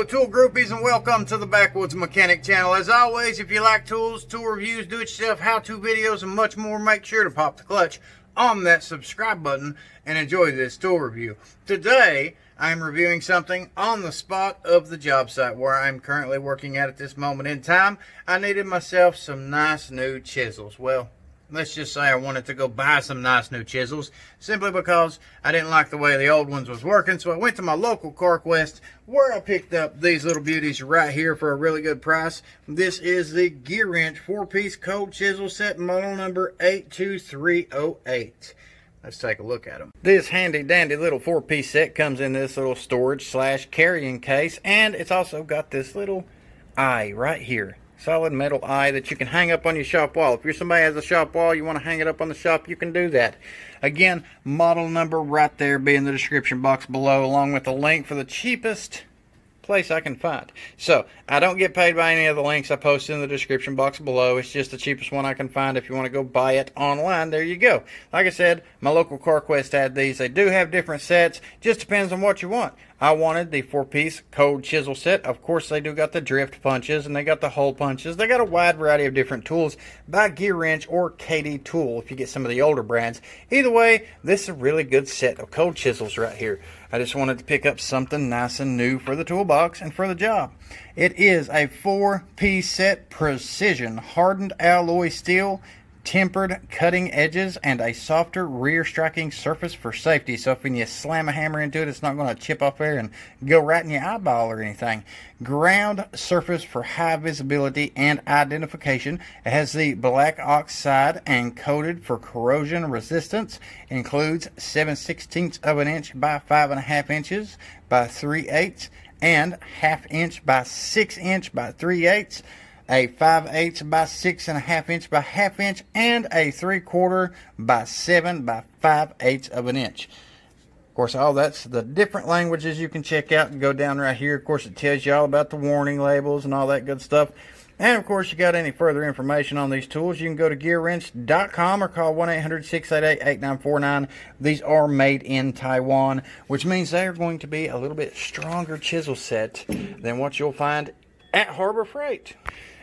tool groupies, and welcome to the Backwoods Mechanic channel. As always, if you like tools, tool reviews, do-it-yourself how-to videos, and much more, make sure to pop the clutch on that subscribe button and enjoy this tool review. Today, I'm reviewing something on the spot of the job site where I'm currently working at this moment in time. I needed myself some nice new chisels. Well, let's just say I wanted to go buy some nice new chisels simply because I didn't like the way the old ones was working. So I went to my local CarQuest where I picked up these little beauties right here for a really good price. This is the Gearwrench 4-piece cold chisel set, model number 82308. Let's take a look at them. This handy dandy little 4-piece set comes in this little storage / carrying case, and it's also got this little eye right here. Solid metal eye that you can hang up on your shop wall. If you're somebody who has a shop wall, you want to hang it up on the shop, you can do that. Again, model number right there be in the description box below, along with a link for the cheapest place I can find. So I don't get paid by any of the links I post in the description box below. It's just the cheapest one I can find. If you want to go buy it online, there you go. Like I said, my local CarQuest had these. They do have different sets, just depends on what you want. I wanted the 4-piece cold chisel set. Of course, they do got the drift punches and they got the hole punches. They got a wide variety of different tools by Gearwrench or KD Tool if you get some of the older brands. Either way, this is a really good set of cold chisels right here. I just wanted to pick up something nice and new for the toolbox and for the job. It is a 4-piece set, precision hardened alloy steel, tempered cutting edges, and a softer rear striking surface for safety. So if when you slam a hammer into it, it's not going to chip off there and go right in your eyeball or anything. Ground surface for high visibility and identification. It has the black oxide and coated for corrosion resistance. Includes 7/16 of an inch by 5.5 inches by 3/8 and 1/2 inch by 6 inch by 3/8. A 5/8 by 6.5 inch by 1/2 inch, and a 3/4 by 7 by 5/8 of an inch. Of course, all that's the different languages you can check out and go down right here. Of course, it tells you all about the warning labels and all that good stuff. And of course, you got any further information on these tools, you can go to gearwrench.com or call 1-800-688-8949. These are made in Taiwan, which means they are going to be a little bit stronger chisel set than what you'll find at Harbor Freight.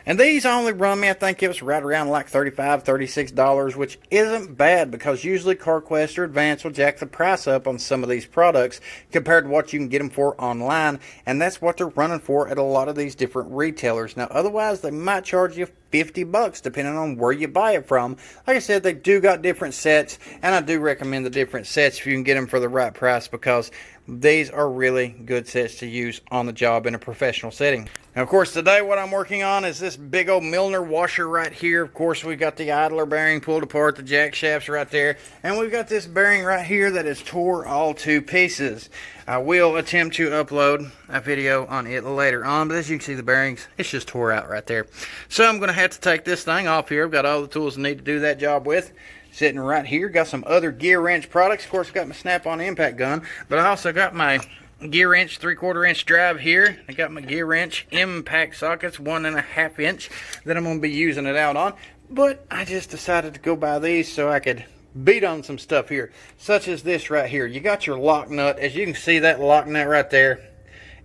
And these only run me, I think it was right around like $35, $36, which isn't bad because usually CarQuest or Advance will jack the price up on some of these products compared to what you can get them for online. And that's what they're running for at a lot of these different retailers. Now, otherwise, they might charge you $50 depending on where you buy it from. Like I said, they do got different sets, and I do recommend the different sets if you can get them for the right price because these are really good sets to use on the job in a professional setting. Now, of course, today what I'm working on is this big old Milner washer right here. Of course, we've got the idler bearing pulled apart, the jack shafts right there, and we've got this bearing right here that is tore all to pieces. I will attempt to upload a video on it later on, but as you can see, the bearings, it's just tore out right there. So I'm going to have to take this thing off here. I've got all the tools I need to do that job with sitting right here. Got some other Gearwrench products. Of course, I've got my snap-on impact gun, but I also got my Gearwrench 3/4 inch drive here. I got my Gearwrench impact sockets 1.5 inch that I'm going to be using it out on. But I just decided to go buy these so I could beat on some stuff here, such as this right here. You got your lock nut. As you can see, that lock nut right there,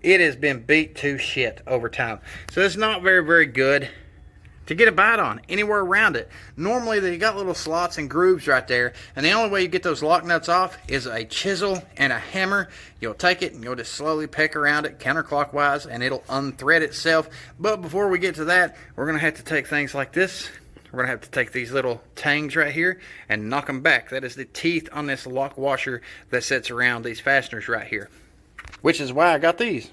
it has been beat to shit over time. So it's not very, very good to get a bite on anywhere around it. Normally they got little slots and grooves right there, and the only way you get those lock nuts off is a chisel and a hammer. You'll take it and you'll just slowly peck around it counterclockwise and it'll unthread itself. But before we get to that, we're gonna have to take things like this. We're gonna have to take these little tangs right here and knock them back. That is the teeth on this lock washer that sits around these fasteners right here, which is why I got these.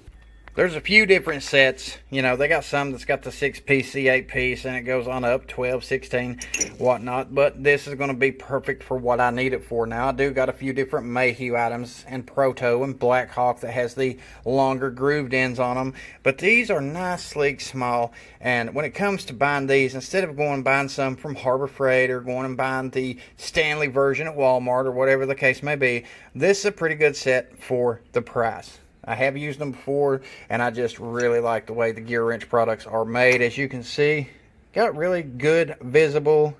There's a few different sets. You know, they got some that's got the 6-piece, 8-piece, and it goes on up, 12, 16, whatnot. But this is going to be perfect for what I need it for. Now, I do got a few different Mayhew items, and Proto and Blackhawk that has the longer grooved ends on them. But these are nice, sleek, small. And when it comes to buying these, instead of going and buying some from Harbor Freight or going and buying the Stanley version at Walmart or whatever the case may be, this is a pretty good set for the price. I have used them before, and I just really like the way the Gearwrench products are made. As you can see, got really good visible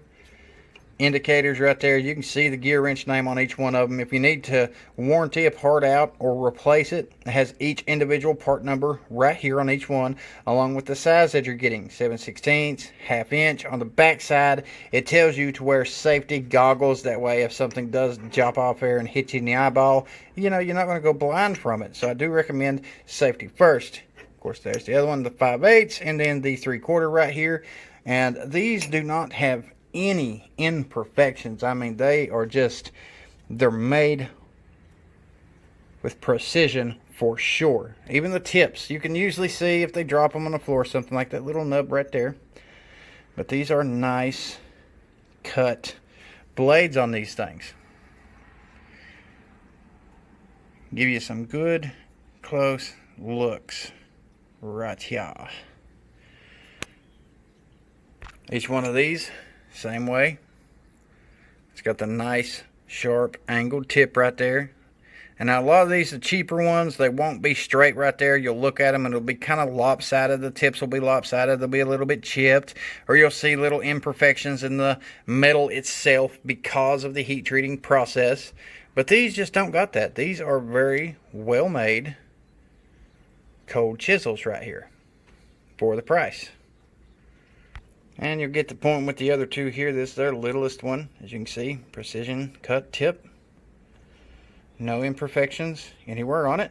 indicators right there. You can see the gear wrench name on each one of them. If you need to warranty a part out or replace it, it has each individual part number right here on each one, along with the size that you're getting, 7/16, ½ inch. On the back side, it tells you to wear safety goggles. That way, if something does drop off there and hit you in the eyeball, you know, you're not going to go blind from it. So I do recommend safety first. Of course, there's the other one, the 5/8, and then the 3/4 right here. And these do not have any imperfections. I mean, they are just, they're made with precision for sure. Even the tips, you can usually see if they drop them on the floor, something like that little nub right there. But these are nice cut blades on these things. Give you some good close looks right here. Each one of these, same way. It's got the nice sharp angled tip right there. And now a lot of these, the cheaper ones, they won't be straight right there. You'll look at them and it'll be kind of lopsided. The tips will be lopsided. They'll be a little bit chipped. Or you'll see little imperfections in the metal itself because of the heat treating process. But these just don't got that. These are very well made cold chisels right here for the price. And you'll get the point with the other two here. This is their littlest one, as you can see. Precision cut tip. No imperfections anywhere on it.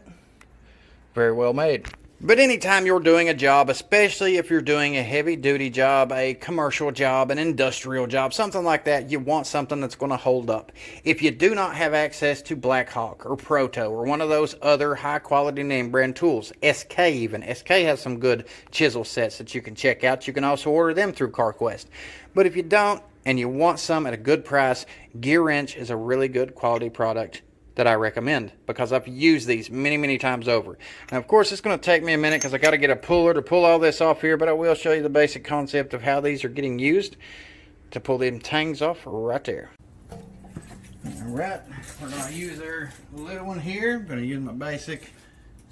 Very well made. But anytime you're doing a job, especially if you're doing a heavy duty job, a commercial job, an industrial job, something like that, you want something that's going to hold up. If you do not have access to Blackhawk or Proto or one of those other high quality name brand tools, SK even. SK has some good chisel sets that you can check out. You can also order them through CarQuest. But if you don't and you want some at a good price, Gearwrench is a really good quality product that I recommend because I've used these many times over. Now, of course, it's going to take me a minute because I got to get a puller to pull all this off here, but I will show you the basic concept of how these are getting used to pull them tangs off right there. Alright, we're going to use our little one here. I'm going to use my basic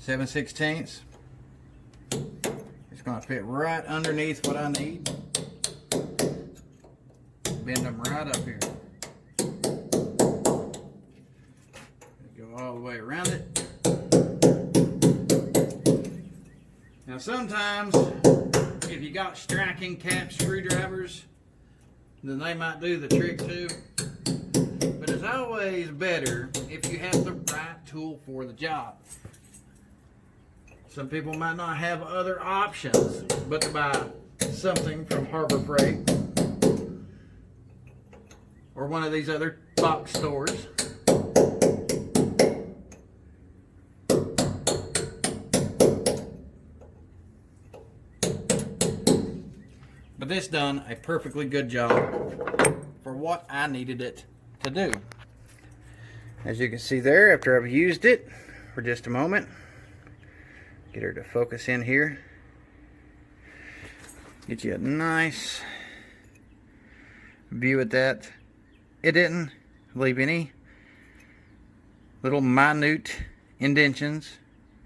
7/16. It's going to fit right underneath what I need. Bend them right up here. All the way around it. Now sometimes if you got striking cap screwdrivers, then they might do the trick too. But it's always better if you have the right tool for the job. Some people might not have other options but to buy something from Harbor Freight or one of these other box stores. But this done a perfectly good job for what I needed it to do. As you can see there, after I've used it for just a moment, get her to focus in here. Get you a nice view at that. It didn't leave any little minute indentions.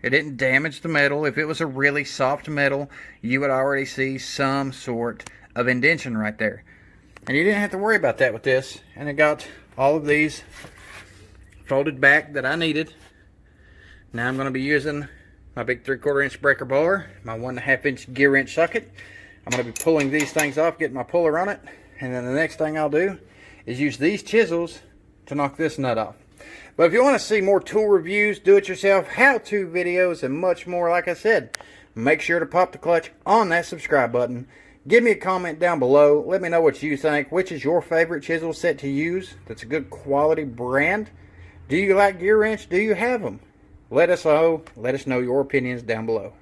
It didn't damage the metal. If it was a really soft metal, you would already see some sort of indention right there. And you didn't have to worry about that with this. And it got all of these folded back that I needed. Now I'm going to be using my big 3/4 inch breaker bar, my 1½ inch gear wrench socket. I'm going to be pulling these things off, getting my puller on it. And then the next thing I'll do is use these chisels to knock this nut off. But if you want to see more tool reviews, do-it-yourself, how-to videos, and much more, like I said, make sure to pop the clutch on that subscribe button. Give me a comment down below. Let me know what you think. Which is your favorite chisel set to use that's a good quality brand? Do you like Gearwrench? Do you have them? Let us know. Let us know your opinions down below.